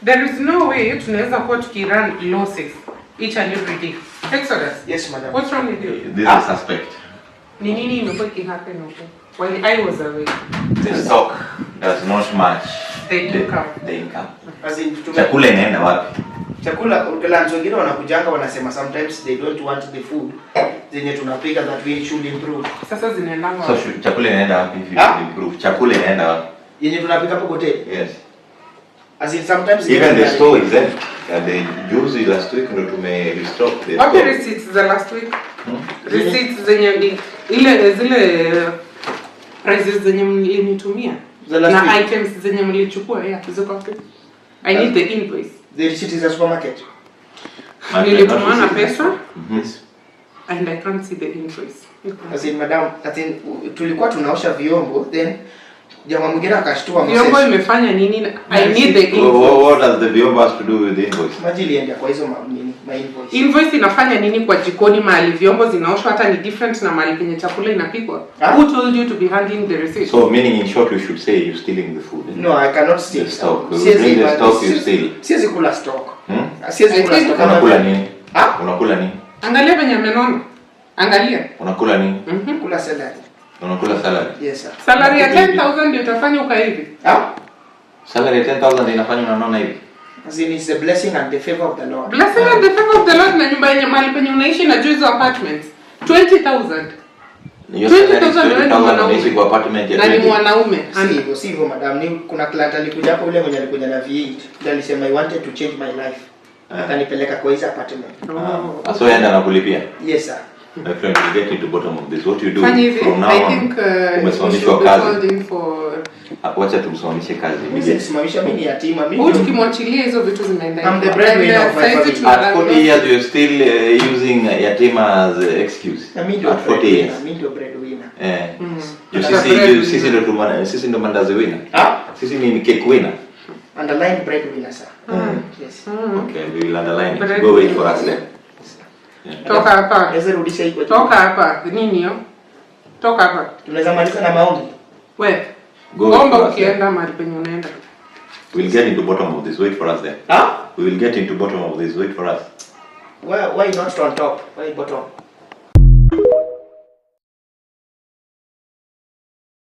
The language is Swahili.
There is no way tunaweza kuwa tukirun losses each and every day. Exodus. Yes, madam. What's wrong with you? This is a suspect. Ni nini imekuwa ikihappen huko? When I was away. The stock does not match The income. The income. As in, Chakula inaenda wapi? Chakula clients wengine wanakujanga wanasema sometimes they don't want the food zenye tunapika that we should improve. Sasa zinaendanga So chakula inaenda wapi if you improve? Chakula inaenda wapi? Yenye tunapika hapo hotel. Yes. As in sometimes even the store is there. The juice last week ndo tume restock the. What receipts the last week? Receipts zenye ile zile prices zenye mlinitumia. Na items zenye mlichukua ziko wapi? I need the invoice. The receipt is a supermarket. Nilitumana pesa. Yes. And I can't see the invoice. As in madam, tulikuwa tunaosha vyombo then jamaa mwingine akashtua message. Vyombo imefanya nini? I need the invoice. What does the vyombo has to do with the invoice? Majili enda kwa hizo my invoice. Invoice inafanya nini kwa jikoni mahali vyombo zinaoshwa hata ni different na mahali penye chakula inapikwa? Who told you to be handling the receipt? So meaning in short we should say you're stealing the food. No, I cannot steal the stock. Siwezi the stock you steal. Siwezi kula stock. Siwezi kula stock. Unakula nini? Unakula nini? Angalia venye amenona. Angalia. Unakula nini? Kula salary. Unakula salary? Yes sir. Salary ya 10,000 ndio utafanya hivi. Salary ya 10,000 inafanya unaona hivi. As in it's a blessing and the favor of the Lord. Blessing and the favor of the Lord na nyumba yenye mahali penye unaishi na hizo apartments. 20,000. 20,000 unaishi kwa apartment ya 20. Na ni mwanaume. Si hivyo madam, ni kuna client alikuja hapo yule mwenye alikuja na V8. Ndio alisema I wanted to change my life. Akanipeleka kwa hizo apartment. So yenda nakulipia? Yes sir. My friend, you get to the bottom of this. What you do from now on, I think umesimamishwa kazi. Wacha tumsimamishe kazi. Nisimamisha mimi yatima mimi. Huyu tukimwachilia hizo vitu zimeenda. I'm the breadwinner of my family. At 40 years you're still using yatima as an excuse. At 40 years. Mimi ndio breadwinner. Sisi ndo mandazi winner. Sisi ni cake winner. Underline breadwinner sir. Yes. Okay, we will underline it. Go wait for us then. Toka hapa. Naweza rudisha hii kwa. Toka hapa. Nini hiyo? Toka hapa. Tunaweza maliza na maombi. Wewe. Omba ukienda mahali penye unaenda. We'll get into bottom of this. Wait for us then. We will get into bottom of this. Wait for us. Why not on top? Why bottom?